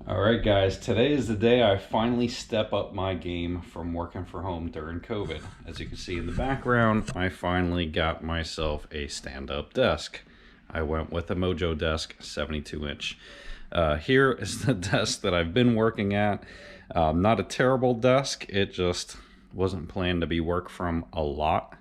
All right, guys, today is the day I finally step up my game from working from home during COVID. As you can see in the background, I finally got myself a stand-up desk. I went with a Mojodesk 72-inch. Here is the desk that I've been working at. Not a terrible desk, it just wasn't planned to be work from a lot.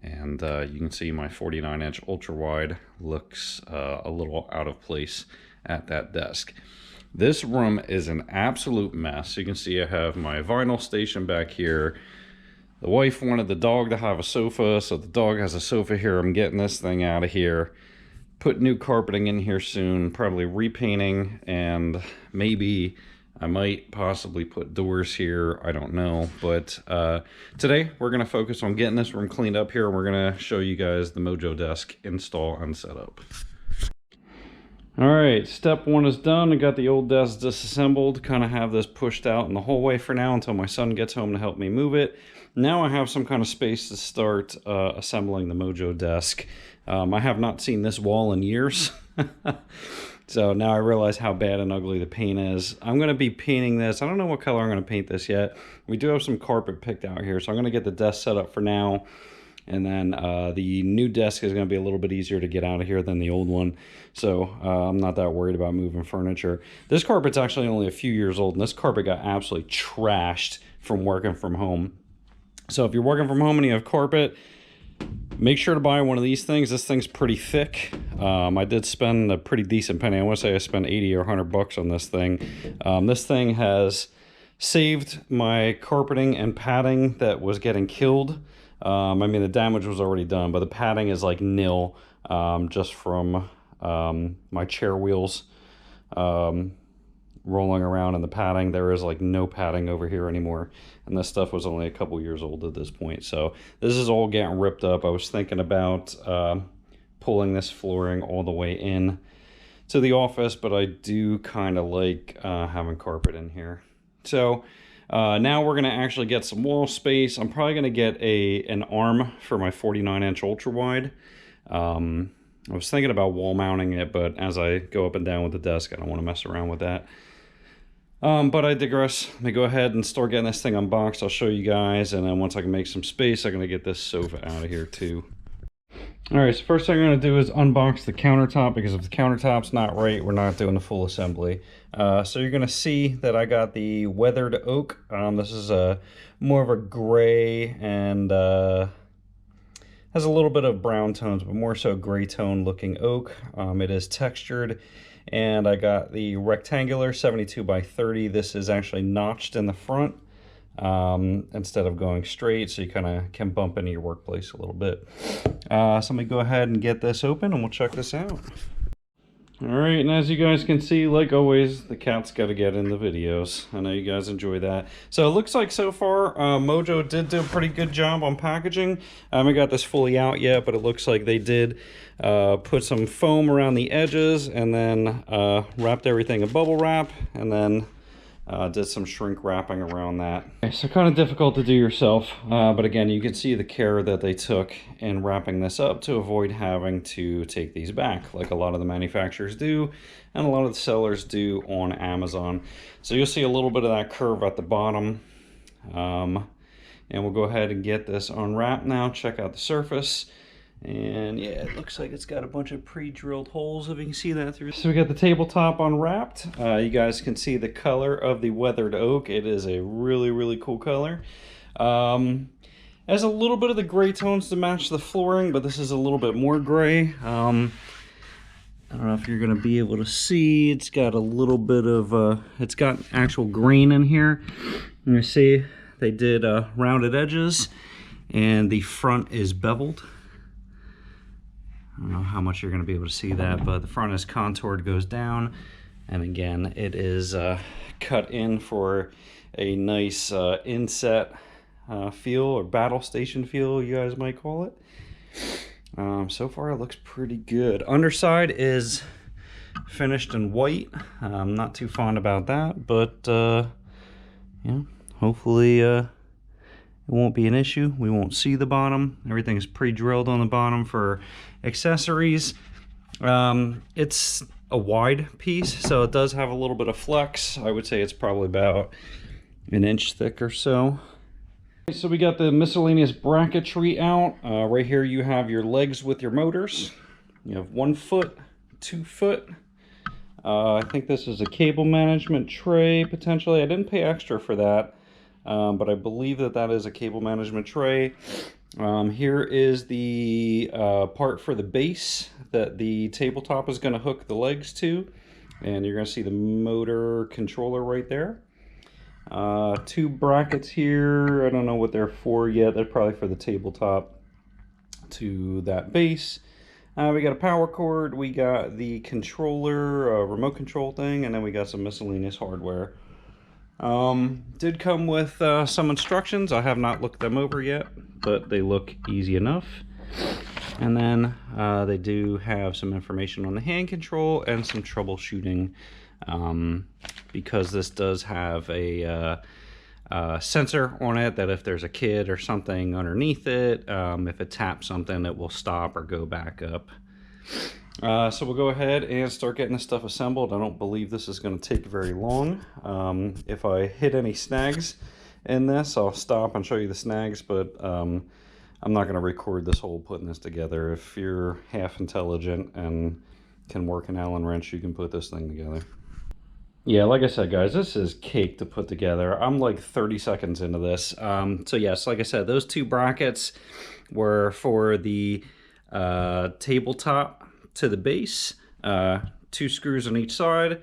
And you can see my 49-inch ultra-wide looks a little out of place at that desk. This room is an absolute mess. You can see I have my vinyl station back here. The wife wanted the dog to have a sofa, so the dog has a sofa here. I'm getting this thing out of here. Put new carpeting in here soon, probably repainting, and maybe I might possibly put doors here. I don't know. But today we're going to focus on getting this room cleaned up here, and we're going to show you guys the Mojodesk install and setup. All right, step one is done. I got the old desk disassembled, kind of have this pushed out in the hallway for now until my son gets home to help me move it. Now I have some kind of space to start assembling the Mojodesk. I have not seen this wall in years. So now I realize how bad and ugly the paint is. I'm going to be painting this. I don't know what color I'm going to paint this yet. We do have some carpet picked out here, so I'm going to get the desk set up for now. And then the new desk is going to be a little bit easier to get out of here than the old one. So I'm not that worried about moving furniture. This carpet's actually only a few years old, and this carpet got absolutely trashed from working from home. So if you're working from home and you have carpet, make sure to buy one of these things. This thing's pretty thick. I did spend a pretty decent penny. I want to say I spent 80 or 100 bucks on this thing. This thing has saved my carpeting and padding that was getting killed. I mean, the damage was already done, but the padding is like nil, just from my chair wheels rolling around in the padding. There is like no padding over here anymore, and this stuff was only a couple years old at this point. So this is all getting ripped up. I was thinking about pulling this flooring all the way in to the office, but I do kind of like having carpet in here. So now we're going to actually get some wall space. I'm probably going to get an arm for my 49-inch ultra-wide. I was thinking about wall mounting it, but as I go up and down with the desk, I don't want to mess around with that. But I digress. Let me go ahead and start getting this thing unboxed. I'll show you guys, and then once I can make some space, I'm going to get this sofa out of here too. Alright, so first thing I'm going to do is unbox the countertop, because if the countertop's not right, we're not doing the full assembly. So you're going to see that I got the weathered oak. This is more of a gray and has a little bit of brown tones, but more so gray tone looking oak. It is textured, and I got the rectangular 72 by 30. This is actually notched in the front instead of going straight, so you kind of can bump into your workplace a little bit. So let me go ahead and get this open and we'll check this out. Alright, and as you guys can see, like always, the cat's got to get in the videos. I know you guys enjoy that. So it looks like so far, Mojo did do a pretty good job on packaging. I haven't got this fully out yet, but it looks like they did put some foam around the edges, and then wrapped everything in bubble wrap, and then did some shrink wrapping around that. Okay, so kind of difficult to do yourself, but again, you can see the care that they took in wrapping this up to avoid having to take these back, like a lot of the manufacturers do, and a lot of the sellers do on Amazon. So you'll see a little bit of that curve at the bottom. And we'll go ahead and get this unwrapped now, check out the surface. And yeah, it looks like it's got a bunch of pre-drilled holes, if you can see that through. So we got the tabletop unwrapped. You guys can see the color of the weathered oak. It is a really, really cool color. Has a little bit of the gray tones to match the flooring, but this is a little bit more gray. I don't know if you're going to be able to see. It's got a little bit of, it's got actual grain in here. You see they did rounded edges, and the front is beveled. I don't know how much you're going to be able to see that, but the front is contoured, goes down, and again, it is cut in for a nice inset feel, or battle station feel, you guys might call it. So far, it looks pretty good. Underside is finished in white. I'm not too fond about that, but yeah, hopefully it won't be an issue. We won't see the bottom. Everything is pre-drilled on the bottom for accessories. It's a wide piece, so it does have a little bit of flex. I would say it's probably about an inch thick or so. So we got the miscellaneous bracketry out. Right here you have your legs with your motors. You have 1 foot, 2 foot. I think this is a cable management tray potentially. I didn't pay extra for that, but I believe that that is a cable management tray. Here is the part for the base that the tabletop is going to hook the legs to, and you're going to see the motor controller right there. 2 brackets here. I don't know what they're for yet. They're probably for the tabletop to that base. We got a power cord, we got the controller, remote control thing, and then we got some miscellaneous hardware. Did come with some instructions. I have not looked them over yet, but they look easy enough. And then they do have some information on the hand control and some troubleshooting, because this does have a sensor on it that if there's a kid or something underneath it, if it taps something, it will stop or go back up. So we'll go ahead and start getting this stuff assembled. I don't believe this is going to take very long. If I hit any snags in this, I'll stop and show you the snags, but I'm not going to record this whole putting this together. If you're half intelligent and can work an Allen wrench, you can put this thing together. Yeah, like I said, guys, this is cake to put together. I'm like 30 seconds into this. So yes, like I said, those 2 brackets were for the tabletop to the base. 2 screws on each side.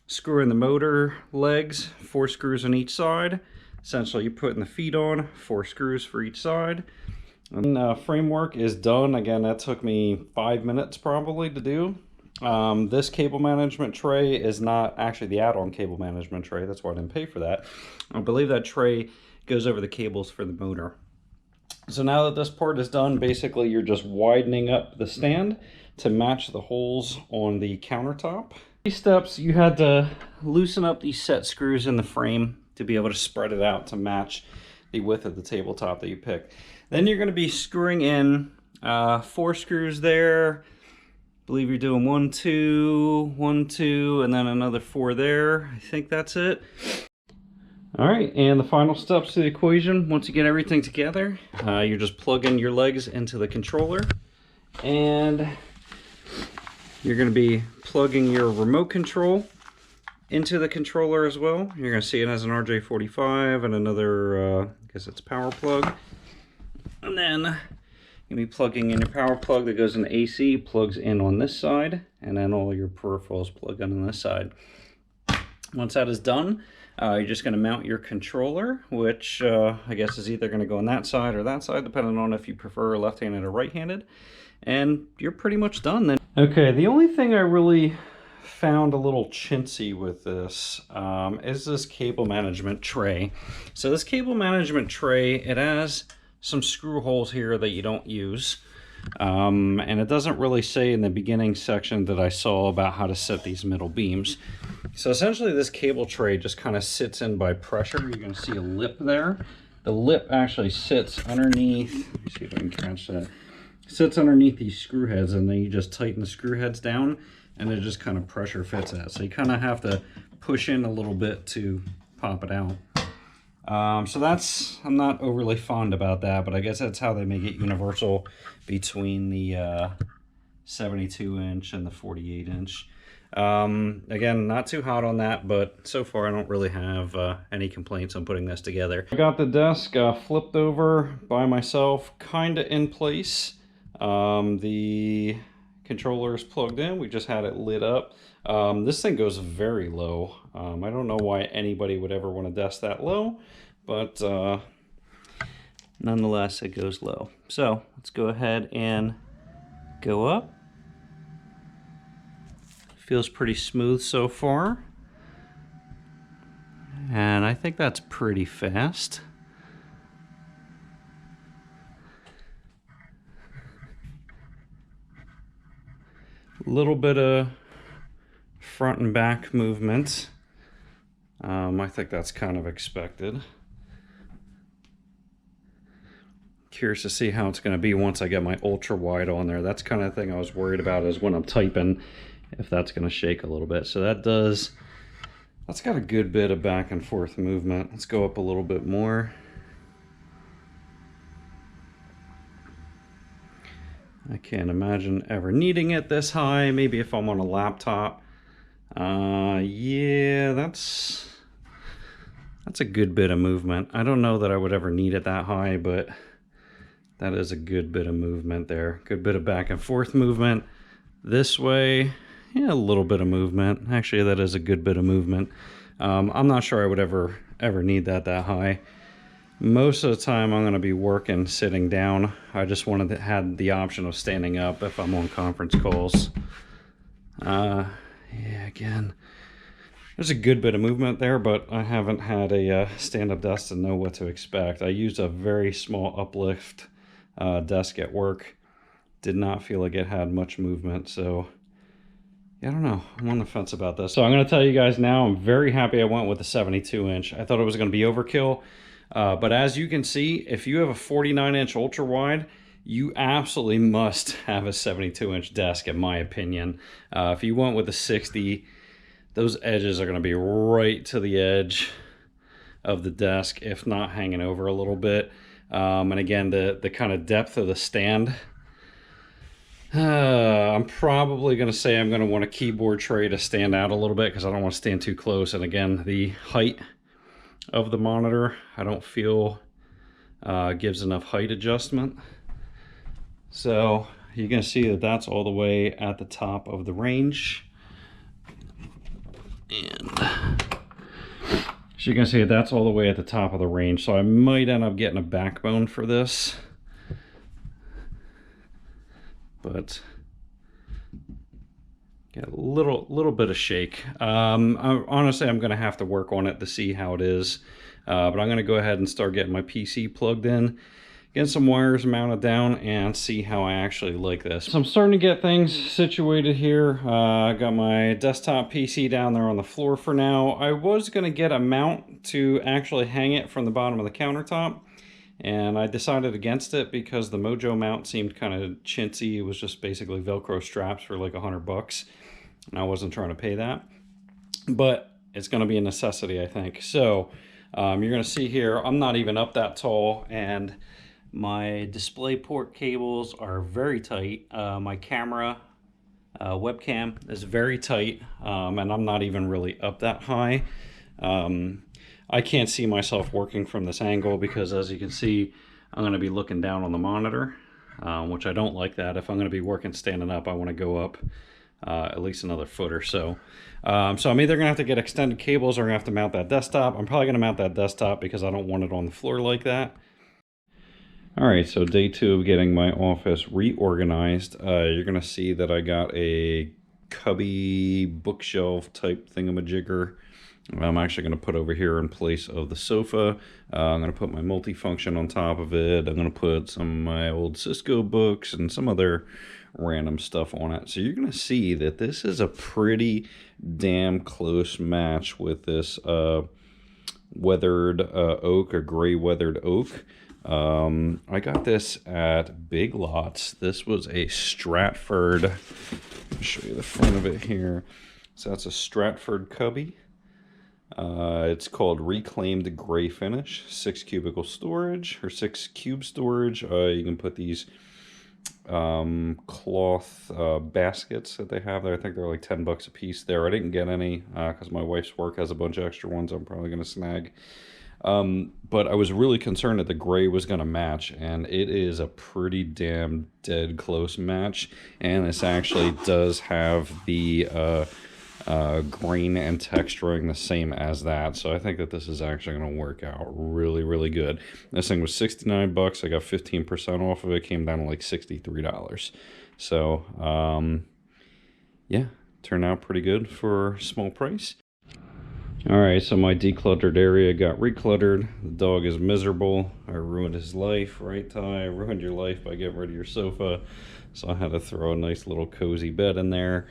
Screw in the motor legs, 4 screws on each side. Essentially, you're putting the feet on, 4 screws for each side. And framework is done. Again, that took me 5 minutes probably to do. This cable management tray is not actually the add-on cable management tray. That's why I didn't pay for that. I believe that tray goes over the cables for the motor. So now that this part is done, basically you're just widening up the stand to match the holes on the countertop. These steps, you had to loosen up these set screws in the frame to be able to spread it out to match the width of the tabletop that you pick. Then you're going to be screwing in 4 screws there. I believe you're doing 1, 2, 1, 2, and then another 4 there. I think that's it. All right, and the final steps to the equation, once you get everything together, you're just plugging your legs into the controller, and you're going to be plugging your remote control into the controller as well. You're going to see it has an RJ45 and another, I guess it's power plug. And then you're going to be plugging in your power plug that goes in the AC, plugs in on this side, and then all your peripherals plug in on this side. Once that is done, you're just going to mount your controller, which I guess is either going to go on that side or that side, depending on if you prefer left-handed or right-handed. And you're pretty much done then. Okay, the only thing I really found a little chintzy with this is this cable management tray. So this cable management tray, it has some screw holes here that you don't use. And it doesn't really say in the beginning section that I saw about how to set these middle beams. So essentially this cable tray just kind of sits in by pressure. You're going to see a lip there. The lip actually sits underneath, let me see if I can catch that. Sits underneath these screw heads, and then you just tighten the screw heads down and it just kind of pressure fits that. So you kind of have to push in a little bit to pop it out. So that's, I'm not overly fond about that, but I guess that's how they make it universal between the 72 inch and the 48 inch. Again, not too hot on that, but so far I don't really have any complaints on putting this together. I got the desk flipped over by myself, kind of in place. The controller is plugged in. We just had it lit up. This thing goes very low. I don't know why anybody would ever want a desk that low, but nonetheless it goes low. So let's go ahead and go up. Feels pretty smooth so far, and I think that's pretty fast. A little bit of front and back movement. I think that's kind of expected. Curious to see how it's going to be once I get my ultra wide on there. That's kind of the thing I was worried about, is when I'm typing, if that's going to shake a little bit. So that's got a good bit of back and forth movement. Let's go up a little bit more. I can't imagine ever needing it this high. Maybe if I'm on a laptop. Yeah, that's a good bit of movement. I don't know that I would ever need it that high, but that is a good bit of movement there. Good bit of back and forth movement. This way, yeah, a little bit of movement. Actually, that is a good bit of movement. I'm not sure I would ever need that high. Most of the time I'm going to be working sitting down. I just wanted to have the option of standing up if I'm on conference calls. Yeah, again, there's a good bit of movement there, but I haven't had a stand-up desk to know what to expect. I used a very small uplift desk at work. Did not feel like it had much movement, so yeah, I don't know. I'm on the fence about this. So I'm going to tell you guys now, I'm very happy I went with the 72-inch. I thought it was going to be overkill. But as you can see, if you have a 49-inch ultra wide, you absolutely must have a 72-inch desk, in my opinion. If you went with a 60, those edges are going to be right to the edge of the desk, if not hanging over a little bit. And again, the kind of depth of the stand. I'm probably going to say I'm going to want a keyboard tray to stand out a little bit because I don't want to stand too close. And again, the height of the monitor I don't feel gives enough height adjustment. So you're going to see that that's all the way at the top of the range, and so you can see that's all the way at the top of the range. So I might end up getting a backbone for this, but get a little bit of shake. Honestly, I'm going to have to work on it to see how it is. But I'm going to go ahead and start getting my PC plugged in, get some wires mounted down, and see how I actually like this. So I'm starting to get things situated here. I got my desktop PC down there on the floor for now. I was going to get a mount to actually hang it from the bottom of the countertop, and I decided against it because the Mojo mount seemed kind of chintzy. It was just basically Velcro straps for like $100, and I wasn't trying to pay that. But it's going to be a necessity, I think. So you're going to see here, I'm not even up that tall, and my display port cables are very tight. My camera webcam is very tight, and I'm not even really up that high. I can't see myself working from this angle because, as you can see, I'm going to be looking down on the monitor, which I don't like that. If I'm going to be working standing up, I want to go up at least another foot or so. So I'm either going to have to get extended cables or I'm going to have to mount that desktop. I'm probably going to mount that desktop because I don't want it on the floor like that. Alright, so day 2 of getting my office reorganized. You're going to see that I got a cubby bookshelf type thingamajigger. I'm actually going to put over here in place of the sofa. I'm going to put my multifunction on top of it. I'm going to put some of my old Cisco books and some other random stuff on it. So you're going to see that this is a pretty damn close match with this weathered oak, or gray weathered oak. I got this at Big Lots. This was a Stratford. I'll show you the front of it here. So that's a Stratford cubby. It's called Reclaimed Gray Finish. 6 cubicle storage, or 6 cube storage. You can put these cloth baskets that they have there. I think they're like $10 a piece there. I didn't get any because my wife's work has a bunch of extra ones I'm probably going to snag. But I was really concerned that the gray was going to match, and it is a pretty damn dead close match. And this actually does have the grain and texturing the same as that, so I think that this is actually going to work out really, really good. This thing was $69. I got 15% off of it. Came down to like $63. So yeah, turned out pretty good for a small price. Alright, so my decluttered area got recluttered. The dog is miserable. I ruined his life, right, Ty? I ruined your life by getting rid of your sofa. So I had to throw a nice little cozy bed in there.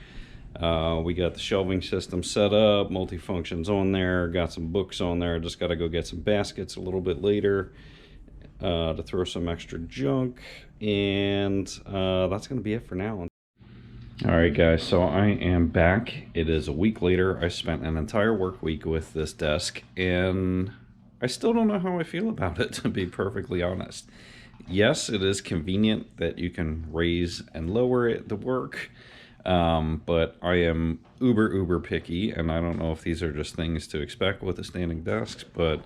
We got the shelving system set up, multifunctions on there, got some books on there. Just got to go get some baskets a little bit later to throw some extra junk. And that's going to be it for now. All right, guys, so I am back. It is a week later. I spent an entire work week with this desk, and I still don't know how I feel about it, to be perfectly honest. Yes, it is convenient that you can raise and lower it to work, but I am uber picky, and I don't know if these are just things to expect with a standing desk, but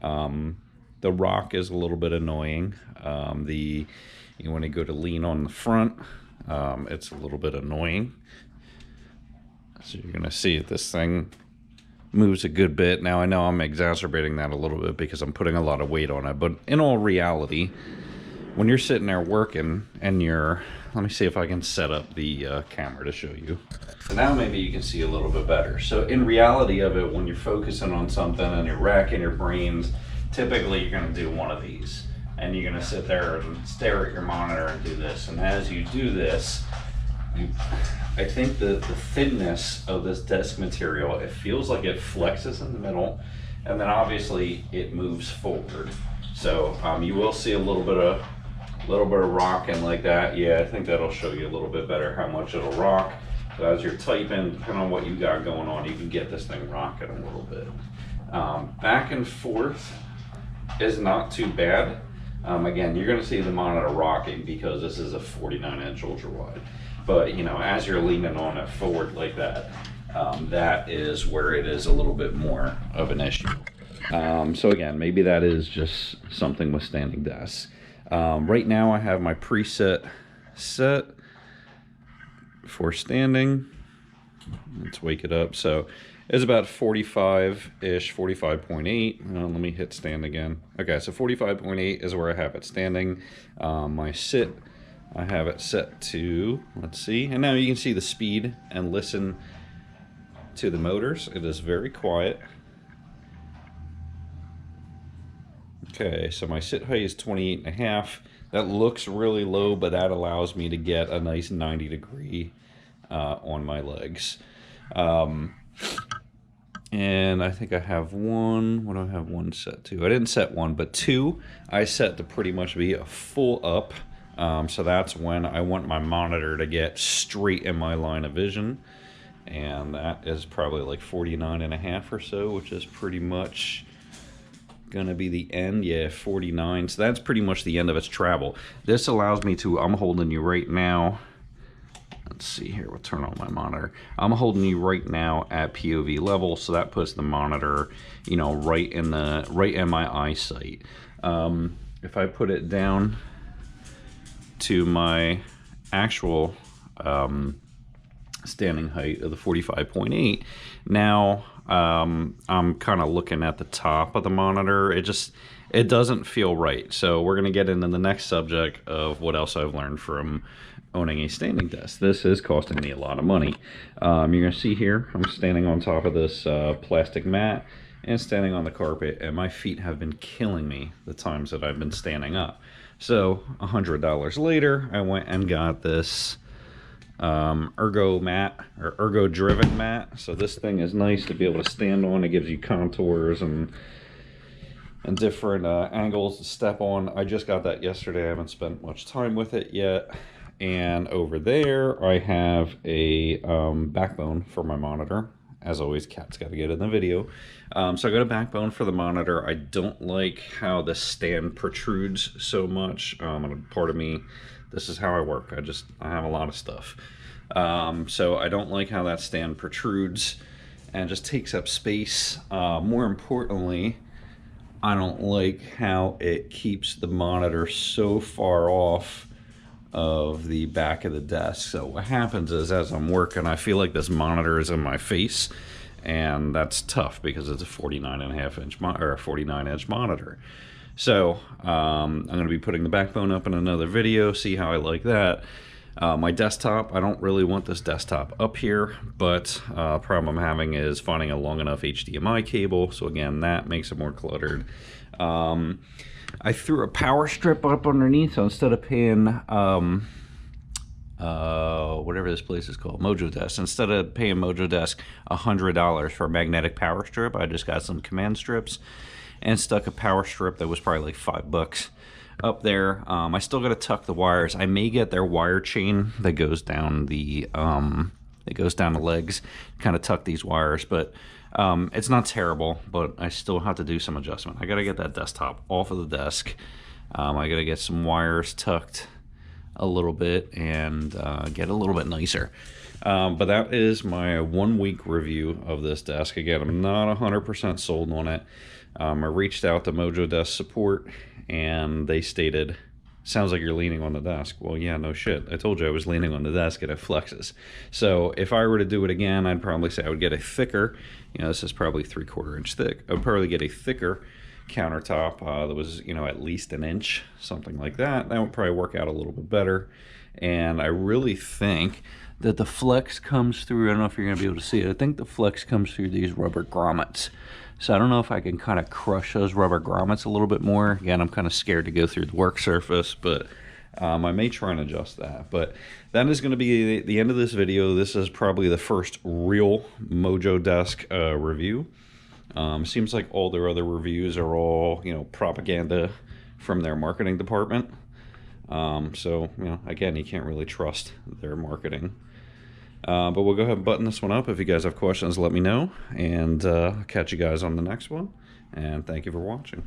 the rock is a little bit annoying. When you go to lean on the front, it's a little bit annoying. So you're going to see this thing moves a good bit. Now I know I'm exacerbating that a little bit because I'm putting a lot of weight on it, but in all reality, when you're sitting there working and let me see if I can set up the camera to show you. So now maybe you can see a little bit better. So in reality of it, when you're focusing on something and you're racking your brains, typically you're going to do one of these. And you're going to sit there and stare at your monitor and do this. And as you do this, I think the thinness of this desk material, it feels like it flexes in the middle, and then obviously it moves forward. So you will see a little bit of rocking like that. Yeah, I think that'll show you a little bit better how much it'll rock. So as you're typing, depending on what you got going on, you can get this thing rocking a little bit. Back and forth is not too bad. Again, you're going to see the monitor rocking because this is a 49-inch ultra wide. But as you're leaning on it forward like that, that is where it is a little bit more of an issue. So again, maybe that is just something with standing desks. Right now I have my preset set for standing. Let's wake it up. So it's about 45-ish, 45.8. Let me hit stand again. Okay, so 45.8 is where I have it standing. My sit, I have it set to, let's see. And now you can see the speed and listen to the motors. It is very quiet. Okay, so my sit height is 28.5. That looks really low, but that allows me to get a nice 90-degree on my legs. And I think I have one. What do I have one set to? I didn't set one, but two I set to pretty much be a full up. So that's when I want my monitor to get straight in my line of vision. And that is probably like 49.5 or so, which is pretty much gonna be the end. Yeah, 49. So that's pretty much the end of its travel. This allows me to, I'm holding you right now. Let's see here, we'll turn on my monitor. I'm holding you right now at POV level, so that puts the monitor, right in my eyesight. If I put it down to my actual standing height of the 45.8, now I'm kind of looking at the top of the monitor. It doesn't feel right. So we're gonna get into the next subject of what else I've learned from owning a standing desk. This is costing me a lot of money. You're gonna see here, I'm standing on top of this plastic mat and standing on the carpet, and my feet have been killing me the times that I've been standing up. So $100 later, I went and got this ergo mat, or ergo driven mat. So this thing is nice to be able to stand on. It gives you contours and different angles to step on. I just got that yesterday. I haven't spent much time with it yet. And over there I have a backbone for my monitor. As always, Cat's got to get in the video. So I got a backbone for the monitor. I don't like how the stand protrudes so much. And part of me, this is how I work. I have a lot of stuff. So I don't like how that stand protrudes and just takes up space. More importantly, I don't like how it keeps the monitor so far off of the back of the desk. So what happens is, as I'm working, I feel like this monitor is in my face, and that's tough because it's a 49.5-inch or a 49-inch monitor. So I'm going to be putting the backbone up in another video, see how I like that. My desktop, I don't really want this desktop up here, but problem I'm having is finding a long enough HDMI cable. So again, that makes it more cluttered. I threw a power strip up underneath, so instead of paying whatever this place is called, Mojodesk, instead of paying Mojodesk $100 for a magnetic power strip, I just got some command strips and stuck a power strip that was probably like $5 up there. I still got to tuck the wires. I may get their wire chain that goes down the legs, kind of tuck these wires, but it's not terrible, but I still have to do some adjustment. I got to get that desktop off of the desk. I got to get some wires tucked a little bit and get a little bit nicer. But that is my 1 week review of this desk. Again, I'm not 100% sold on it. I reached out to Mojodesk support and they stated, sounds like you're leaning on the desk. Well, yeah, no shit. I told you I was leaning on the desk and it flexes. So if I were to do it again, I'd probably say I would get a thicker, this is probably 3/4 inch thick. I would probably get a thicker countertop that was, at least an inch, something like that. That would probably work out a little bit better. And I really think that the flex comes through, I don't know if you're going to be able to see it, I think the flex comes through these rubber grommets. So I don't know if I can kind of crush those rubber grommets a little bit more. Again, I'm kind of scared to go through the work surface, but I may try and adjust that. But that is going to be the end of this video. This is probably the first real Mojodesk review. Seems like all their other reviews are all, propaganda from their marketing department. So, again, you can't really trust their marketing. But we'll go ahead and button this one up. If you guys have questions, let me know. And catch you guys on the next one. And thank you for watching.